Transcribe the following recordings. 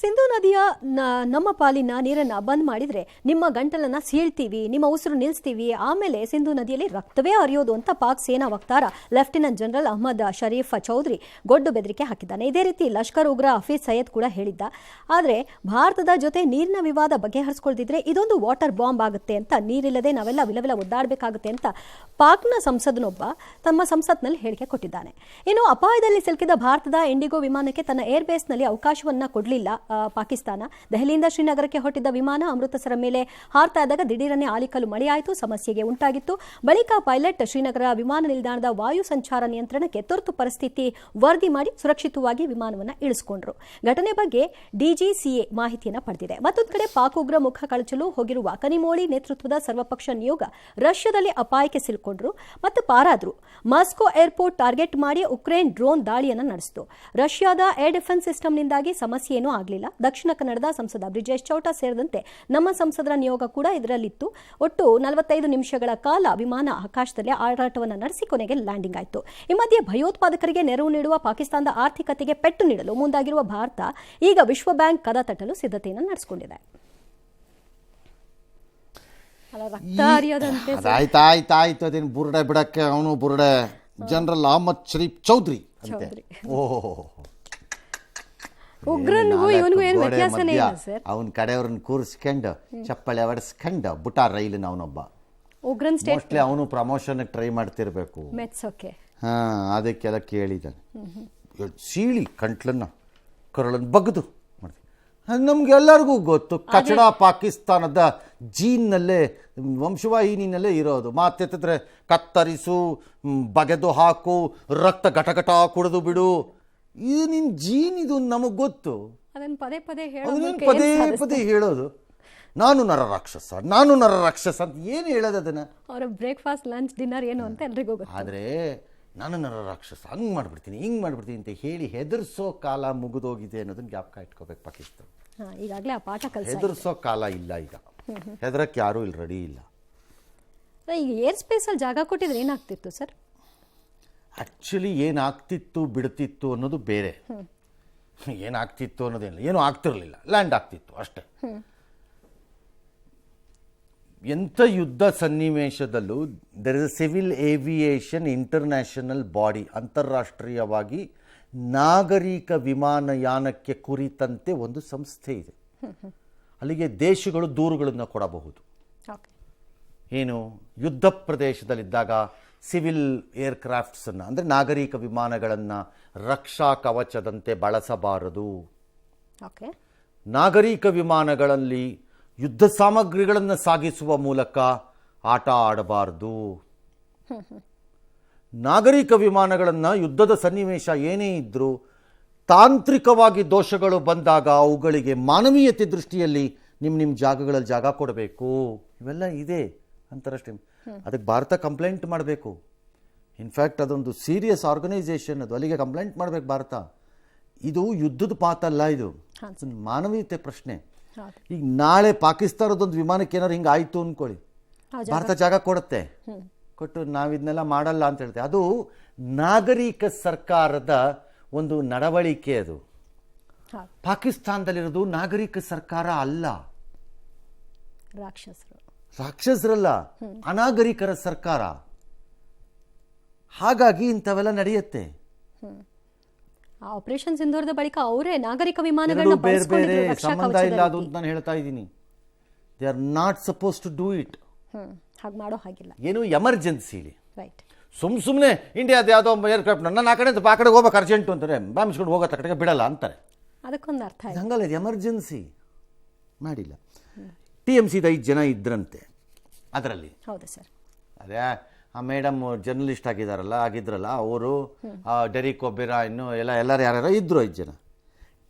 ಸಿಂಧೂ ನದಿಯ ನಮ್ಮ ಪಾಲಿನ ನೀರನ್ನು ಬಂದ್ ಮಾಡಿದ್ರೆ ನಿಮ್ಮ ಗಂಟಲನ್ನ ಸೀಳ್ತೀವಿ, ನಿಮ್ಮ ಉಸಿರು ನಿಲ್ಲಿಸ್ತೀವಿ, ಆಮೇಲೆ ಸಿಂಧೂ ನದಿಯಲ್ಲಿ ರಕ್ತವೇ ಹರಿಯೋದು ಅಂತ ಪಾಕ್ ಸೇನಾ ವಕ್ತಾರ ಲೆಫ್ಟಿನೆಂಟ್ ಜನರಲ್ ಅಹ್ಮದ್ ಶರೀಫ್ ಚೌಧರಿ ಗೊಡ್ಡು ಬೆದರಿಕೆ ಹಾಕಿದ್ದಾನೆ. ಇದೇ ರೀತಿ ಲಷ್ಕರ್ ಉಗ್ರ ಹಫೀಜ್ ಸೈಯದ್ ಕೂಡ ಹೇಳಿದ್ದ. ಆದರೆ ಭಾರತದ ಜೊತೆ ನೀರಿನ ವಿವಾದ ಬಗೆಹರಿಸಿಕೊಳ್ಳದಿದ್ರೆ ಇದೊಂದು ವಾಟರ್ ಬಾಂಬ್ ಆಗುತ್ತೆ ಅಂತ, ನೀರಿಲ್ಲದೆ ನಾವೆಲ್ಲ ವಿಲವಿಲ ಒದ್ದಾಡಬೇಕಾಗುತ್ತೆ ಅಂತ ಪಾಕ್ನ ಸಂಸದನೊಬ್ಬ ತಮ್ಮ ಸಂಸತ್ನಲ್ಲಿ ಹೇಳಿಕೆ ಕೊಟ್ಟಿದ್ದಾನೆ. ಇನ್ನು ಅಪಾಯದಲ್ಲಿ ಸಿಲುಕಿದ ಭಾರತದ ಇಂಡಿಗೋ ವಿಮಾನಕ್ಕೆ ತನ್ನ ಏರ್ ಬೇಸ್ನಲ್ಲಿ ಅವಕಾಶವನ್ನ ಕೊಡಲಿಲ್ಲ ಪಾಕಿಸ್ತಾನ. ದೆಹಲಿಯಿಂದ ಶ್ರೀನಗರಕ್ಕೆ ಹೊರಟಿದ್ದ ವಿಮಾನ ಅಮೃತಸರ ಮೇಲೆ ಹಾರ್ತಾ ಇದ್ದಾಗ ದಿಢೀರನೆ ಆಲಿಕಲ್ಲು ಮಳೆಯಾಯಿತು, ಸಮಸ್ಯೆಗೆ ಉಂಟಾಗಿತ್ತು. ಬಳಿಕ ಪೈಲಟ್ ಶ್ರೀನಗರ ವಿಮಾನ ನಿಲ್ದಾಣದ ವಾಯು ಸಂಚಾರ ನಿಯಂತ್ರಣಕ್ಕೆ ತುರ್ತು ಪರಿಸ್ಥಿತಿ ವರದಿ ಮಾಡಿ ಸುರಕ್ಷಿತವಾಗಿ ವಿಮಾನವನ್ನು ಇಳಿಸಿಕೊಂಡ್ರು. ಘಟನೆ ಬಗ್ಗೆ ಡಿಜಿಸಿಎ ಮಾಹಿತಿಯನ್ನು ಪಡೆದಿದೆ. ಮತ್ತೊಂದು ಕಡೆ ಪಾಕ್ ಉಗ್ರ ಮುಖ ಕಳಚಲು ಹೋಗಿರುವ ಕನಿಮೋಳಿ ನೇತೃತ್ವದ ಸರ್ವಪಕ್ಷ ನಿಯೋಗ ರಷ್ಯಾದಲ್ಲಿ ಅಪಾಯಕ್ಕೆ ಸಿಲುಕೊಂಡ್ರು ಮತ್ತು ಪಾರಾದ್ರು. ಮಾಸ್ಕೋ ಏರ್ಪೋರ್ಟ್ ಟಾರ್ಗೆಟ್ ಮಾಡಿ ಉಕ್ರೇನ್ ಡ್ರೋನ್ ದಾಳಿಯನ್ನು ನಡೆಸಿತು. ರಷ್ಯಾದ ಏರ್ ಡಿಫೆನ್ಸ್ ಸಿಸ್ಟಂನಿಂದಾಗಿ ಸಮಸ್ಯೆ ಏನೂ ಆಗಲಿಲ್ಲ. ದಕ್ಷಿಣ ಕನ್ನಡದ ಸಂಸದ ಬ್ರಿಜೇಶ್ ಚೌಟ ಸೇರಿದಂತೆ ನಮ್ಮ ಸಂಸದರ ನಿಯೋಗ ಕೂಡ ಇದರಲ್ಲಿತ್ತು. ಒಟ್ಟು 45 ನಿಮಿಷಗಳ ಕಾಲ ವಿಮಾನ ಆಕಾಶದಲ್ಲಿ ಹಾರಾಟವನ್ನು ನಡೆಸಿ ಕೊನೆಗೆ ಲ್ಯಾಂಡಿಂಗ್ ಆಯಿತು. ಈ ಮಧ್ಯೆ ಭಯೋತ್ಪಾದಕರಿಗೆ ನೆರವು ನೀಡುವ ಪಾಕಿಸ್ತಾನದ ಆರ್ಥಿಕತೆಗೆ ಪೆಟ್ಟು ನೀಡಲು ಮುಂದಾಗಿರುವ ಭಾರತ ಈಗ ವಿಶ್ವ ಬ್ಯಾಂಕ್ ಕದ ತಟ್ಟಲು ಸಿದ್ಧತೆಯನ್ನು ನಡೆಸಿಕೊಂಡಿದೆ. ಆಯ್ತಾಯ್ತಾಯ್ತು ಅದೇನು ಬುರುಡೆ ಬಿಡಕ್ಕೆ ಅವನು ಬುರುಡೆ ಜನರಲ್ ಅಹ್ಮದ್ ಶರೀಫ್ ಚೌಧರಿ ಅಂತೆ. ಓಹೋ, ಉಗ್ರನಿಗೂ ಇವನಿಗೂ ಏನು ವ್ಯತ್ಯಾಸನೇ ಇಲ್ಲ ಸರ್. ಅವನ ಕಡೆಯವ್ರನ್ನ ಕೂರಿಸ್ಕೊಂಡು ಚಪ್ಪಳೆ ಹೊಡೆಸ್ಕೊಂಡು ಬುಟಾರ್ ರೈಲಿನ ಅವನೊಬ್ಬ ಉಗ್ರನ್ ಮೋಸ್ಟ್ಲಿ ಅವನು ಪ್ರಮೋಷನ್ ಟ್ರೈ ಮಾಡ್ತಿರ್ಬೇಕು. ಹಾ, ಅದಕ್ಕೆಲ್ಲ ಕೇಳಿದ್ದಾನೆ. ಸೀಳಿ ಕಂಟ್ಲನ್ನ ಕರಳನ್ನು ಬಗ್ದು ನಮ್ಗೆಲ್ಲರಿಗೂ ಗೊತ್ತು, ಕಚಡ ಪಾಕಿಸ್ತಾನದ ಜೀನ್ನಲ್ಲೇ ವಂಶವಾಹಿನಿನಲ್ಲೇ ಇರೋದು. ಮಾತೆತ್ತಿದ್ರೆ ಕತ್ತರಿಸು, ಬಗೆದು ಹಾಕು, ರಕ್ತ ಘಟಘಟ ಕುಡಿದು ಬಿಡು, ಇದು ನಿನ್ನ ಜೀನ್, ಇದು ನಮಗೆ ಗೊತ್ತು. ಪದೇ ಪದೇ ಹೇಳೋದು ನಾನು ನರರಾಕ್ಷಸ ಅಂತ ಏನು ಹೇಳೋದು ಅದನ್ನ? ಅವರ ಬ್ರೇಕ್ಫಾಸ್ಟ್ ಲಂಚ್ ಡಿನ್ನರ್ ಏನು ಅಂತ ಎಲ್ರಿಗೂ ಗೊತ್ತು. ಆದರೆ ನಾನು ನರರಾಕ್ಷಸ ಹಂಗೆ ಮಾಡ್ಬಿಡ್ತೀನಿ ಹಿಂಗೆ ಮಾಡ್ಬಿಡ್ತೀನಿ ಅಂತ ಹೇಳಿ ಹೆದರ್ಸೋ ಕಾಲ ಮುಗಿದೋಗಿದೆ ಅನ್ನೋದನ್ನ ಜ್ಞಾಪಕ ಇಟ್ಕೋಬೇಕು ಪಾಕಿಸ್ತಾನ. ಈಗಾಗಲೇ ಆ ಪಾಠ ಕಲಿಸ ಹೆದರ್ಸೋ ಕಾಲ ಇಲ್ಲ ಈಗ. ಹೆದರಕ್ಕೆ ಯಾರೂ ಇಲ್ಲಿ ರೆಡಿ ಇಲ್ಲ. ಈಗ ಏರ್ ಸ್ಪೇಸಲ್ಲಿ ಜಾಗ ಕೊಟ್ಟಿದ್ರೆ ಏನಾಗ್ತಿತ್ತು ಸರ್? ಆ್ಯಕ್ಚುಲಿ ಏನಾಗ್ತಿತ್ತು ಬಿಡ್ತಿತ್ತು ಅನ್ನೋದು ಬೇರೆ. ಏನಾಗ್ತಿತ್ತು ಅನ್ನೋದೇನಿಲ್ಲ, ಏನೂ ಆಗ್ತಿರಲಿಲ್ಲ, ಲ್ಯಾಂಡ್ ಆಗ್ತಿತ್ತು ಅಷ್ಟೇ. ಎಂಥ ಯುದ್ಧ ಸನ್ನಿವೇಶದಲ್ಲೂ there is a civil aviation international body, ಅಂತಾರಾಷ್ಟ್ರೀಯವಾಗಿ ನಾಗರಿಕ ವಿಮಾನಯಾನಕ್ಕೆ ಕುರಿತಂತೆ ಒಂದು ಸಂಸ್ಥೆ ಇದೆ. ಅಲ್ಲಿಗೆ ದೇಶಗಳು ದೂರುಗಳನ್ನು ಕೊಡಬಹುದು. ಏನು, ಯುದ್ಧ ಪ್ರದೇಶದಲ್ಲಿದ್ದಾಗ ಸಿವಿಲ್ ಏರ್ಕ್ರಾಫ್ಟ್ಸನ್ನು ಅಂದರೆ ನಾಗರಿಕ ವಿಮಾನಗಳನ್ನು ರಕ್ಷಾ ಕವಚದಂತೆ ಬಳಸಬಾರದು. ನಾಗರಿಕ ವಿಮಾನಗಳಲ್ಲಿ ಯುದ್ಧ ಸಾಮಗ್ರಿಗಳನ್ನು ಸಾಗಿಸುವ ಮೂಲಕ ಆಟ ಆಡಬಾರದು. ನಾಗರಿಕ ವಿಮಾನಗಳನ್ನು ಯುದ್ಧದ ಸನ್ನಿವೇಶ ಏನೇ ಇದ್ದರೂ ತಾಂತ್ರಿಕವಾಗಿ ದೋಷಗಳು ಬಂದಾಗ ಅವುಗಳಿಗೆ ಮಾನವೀಯತೆ ದೃಷ್ಟಿಯಲ್ಲಿ ನಿಮ್ಮ ಜಾಗಗಳಲ್ಲಿ ಜಾಗ ಕೊಡಬೇಕು. ಇವೆಲ್ಲ ಇದೆ ಅಂತಾರಾಷ್ಟ್ರೀಯ. ಅದಕ್ಕೆ ಭಾರತ ಕಂಪ್ಲೇಂಟ್ ಮಾಡಬೇಕು. ಇನ್ಫ್ಯಾಕ್ಟ್ ಅದೊಂದು ಸೀರಿಯಸ್ ಆರ್ಗನೈಸೇಷನ್, ಅದು ಅಲ್ಲಿಗೆ ಕಂಪ್ಲೇಂಟ್ ಮಾಡಬೇಕು ಭಾರತ. ಇದು ಯುದ್ಧದ ಪಾತಲ್ಲ, ಇದು ಮಾನವೀಯತೆ ಪ್ರಶ್ನೆ. ಈಗ ನಾಳೆ ಪಾಕಿಸ್ತಾನದೊಂದು ವಿಮಾನಕ್ಕೆ ಏನಾದ್ರು ಹಿಂಗೆ ಆಯಿತು ಅಂದ್ಕೊಳ್ಳಿ, ಭಾರತ ಜಾಗ ಕೊಡುತ್ತೆ, ಕೊಟ್ಟು ನಾವಿದನ್ನೆಲ್ಲ ಮಾಡಲ್ಲ ಅಂತ ಹೇಳ್ತೇವೆ. ಅದು ನಾಗರಿಕ ಸರ್ಕಾರದ ಒಂದು ನಡವಳಿಕೆ. ಅದು ಪಾಕಿಸ್ತಾನದಲ್ಲಿರೋದು ನಾಗರಿಕ ಸರ್ಕಾರ ಅಲ್ಲ, ರಾಕ್ಷಸರಲ್ಲ, ಅನಾಗರಿಕರ ಸರ್ಕಾರ. ಹಾಗಾಗಿ ಇಂಥವೆಲ್ಲ ನಡೆಯುತ್ತೆ. ಆಪರೇಷನ್ ಸಿಂಧೂರದ ಬಳಿಕ ಅವರೇ ನಾಗರಿಕ ವಿಮಾನಗಳನ್ನ ಬೇರೆ ಸಂಬಂಧ ಇಲ್ಲ ಅದು ಅಂತ ನಾನು ಹೇಳ್ತಾ ಇದ್ದೀನಿ. They are not suppose to do it. ಹಾಗೆ ಮಾಡೋ ಹಾಗಿಲ್ಲ. ಏನು ಎಮರ್ಜೆನ್ಸಿಲಿ ಸುಮ್ಮನೆ ಇಂಡಿಯಾದ ಯಾವುದೋ ಏರ್ಕ್ರಾಫ್ಟ್ ನನ್ನ ಆ ಕಡೆ ಆ ಕಡೆ ಹೋಗ್ಬೇಕು ಅರ್ಜೆಂಟು ಅಂತಾರೆ, ಬಾಂಬಿಸ್ಕೊಂಡು ಹೋಗೋ ಕಡೆಗೆ ಬಿಡಲ್ಲ ಅಂತಾರೆ. ಅದಕ್ಕೊಂದು ಅರ್ಥ ಹಂಗಲ್ಲ, ಎಮರ್ಜೆನ್ಸಿ ಮಾಡಿಲ್ಲ. TMCದ 5 ಜನ ಇದ್ರಂತೆ ಅದರಲ್ಲಿ. ಹೌದು ಸರ್. ಅದೇ ಆ ಮೇಡಮ್ ಜರ್ನಲಿಸ್ಟ್ ಆಗಿದ್ರಲ್ಲ ಅವರು, ಡೆರಿಕ್ ಒಬೆರಾ, ಇನ್ನು ಎಲ್ಲರೂ ಯಾರ್ಯಾರೋ ಇದ್ರು 5 ಜನ.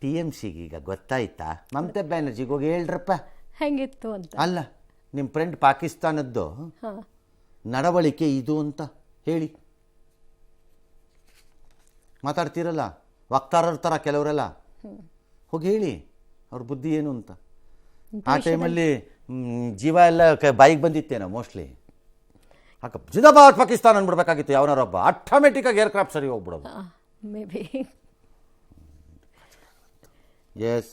TMCಗೆ ಈಗ ಗೊತ್ತಾಯ್ತಾ, ಮಮತಾ ಬ್ಯಾನರ್ಜಿಗೆ ಹೋಗಿ ಹೇಳ್ರಪ್ಪ ಹೆಂಗಿತ್ತು ಅಂತ. ಅಲ್ಲ, ನಿಮ್ಮ ಫ್ರೆಂಡ್ ಪಾಕಿಸ್ತಾನದ್ದು ನಡವಳಿಕೆ ಇದು ಅಂತ ಹೇಳಿ ಮಾತಾಡ್ತಿರಲ್ಲ, ವಕ್ತಾರರ ಥರ ಕೆಲವರೆಲ್ಲ, ಹೋಗಿ ಹೇಳಿ ಅವ್ರ ಬುದ್ಧಿ ಏನು ಅಂತ. ಆ ಟೈಮಲ್ಲಿ ಜೀವ ಎಲ್ಲ ಬಾಯಿಗೆ ಬಂದಿತ್ತೇನೋ ಮೋಸ್ಟ್ಲಿ. ಜಿಂದಾಬಾದ್ ಪಾಕಿಸ್ತಾನ ಅಂದ್ಬಿಡ್ಬೇಕಾಗಿತ್ತು ಯಾವನಾರೊಬ್ಬ, ಆಟೋಮೆಟಿಕ್ ಆಗಿ ಏರ್ಕ್ರಾಫ್ಟ್ ಸರಿ ಹೋಗ್ಬಿಡೋದು. May be. ಎಸ್.